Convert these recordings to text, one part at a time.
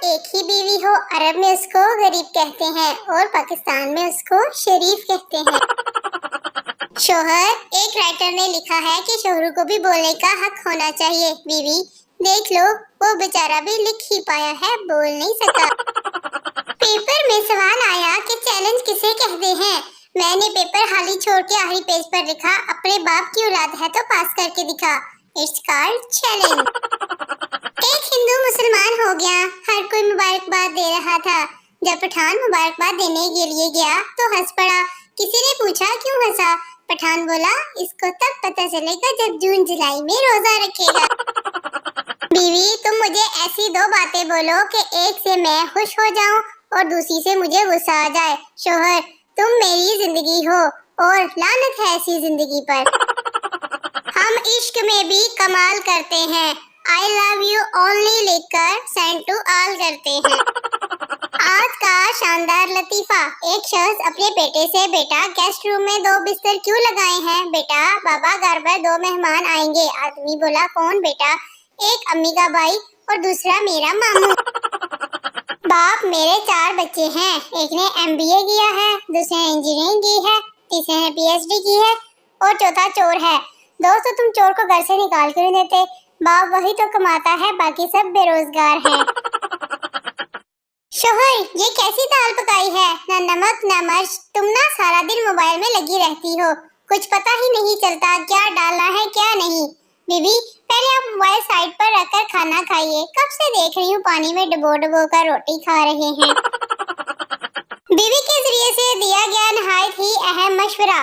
एक ही बीवी हो, अरब में उसको गरीब कहते हैं और पाकिस्तान में उसको शरीफ कहते हैं। शोहर, एक राइटर ने लिखा है कि शोहरों को भी बोलने का हक होना चाहिए। बीवी, देख लो वो बेचारा भी लिख ही पाया है, बोल नहीं सका। पेपर में सवाल आया कि चैलेंज किसे कहते हैं। मैंने पेपर खाली छोड़ के आखिरी पेज पर लिखा, अपने बाप की औलाद है तो पास करके दिखा। It's called challenge. एक हिंदू मुसलमान हो गया, हर कोई मुबारकबाद दे रहा था। जब पठान मुबारकबाद देने के लिए गया तो हंस पड़ा। किसी ने पूछा क्यों हंसा? पठान बोला, इसको तब पता चलेगा जब जून जुलाई में रोजा रखेगा। बीवी, तुम मुझे ऐसी दो बातें बोलो कि एक से मैं खुश हो जाऊं और दूसरी से मुझे गुस्सा आ जाए। शोहर, तुम मेरी जिंदगी हो और लानत है ऐसी जिंदगी पर। हम इश्क में भी कमाल करते हैं, I love you only लिखकर सेंड टू ऑल करते हैं। आज का शानदार लतीफा। एक शख्स अपने बेटे से, बेटा गेस्ट रूम में 2 बिस्तर क्यों लगाए हैं? बेटा, बाबा घर पर 2 मेहमान आएंगे। आदमी बोला, कौन बेटा? एक अम्मी का भाई और दूसरा मेरा मामू। बाप, मेरे 4 बच्चे हैं, एक ने MBA किया है, दूसरे ने इंजीनियरिंग की है, तीसरे ने PhD की है और चौथा चोर है। दोस्तों, तुम चोर को घर से निकाल क्यों नहीं देते? बाप वही तो कमाता है, बाकी सब बेरोजगार हैं। शोहर, ये कैसी दाल पकाई है? ना नमक ना मिर्च। तुम ना सारा दिन मोबाइल में लगी रहती हो, कुछ पता ही नहीं चलता क्या डालना है क्या नहीं। बीवी, पहले आप मोबाइल साइड पर रखकर खाना खाइए। कब से देख रही हूँ पानी में डुबो डुबो कर रोटी खा रहे हैं। बीवी के जरिए से दिया गया नहायत ही अहम मशवरा।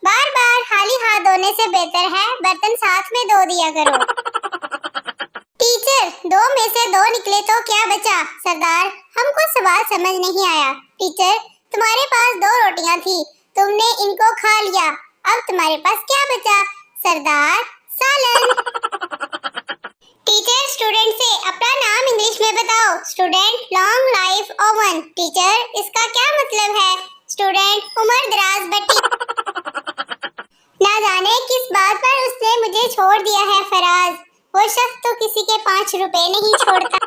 बार बार खाली हाथ धोने से बेहतर है बर्तन साथ में धो दिया करो। टीचर, 2 में से 2 निकले तो क्या बचा? सरदार, हमको सवाल समझ नहीं आया। टीचर, तुम्हारे पास 2 रोटियां थी, तुमने इनको खा लिया, अब तुम्हारे पास क्या बचा? सरदार, सालन। टीचर, स्टूडेंट से अपना नाम इंग्लिश में बताओ। Student, long life oven. Teacher, इसका क्या मतलब है? स्टूडेंट, उम्र दराज बटी। ना जाने किस बात पर उसने मुझे छोड़ दिया है फराज। वो शख्स तो किसी के 5 रुपए नहीं छोड़ता।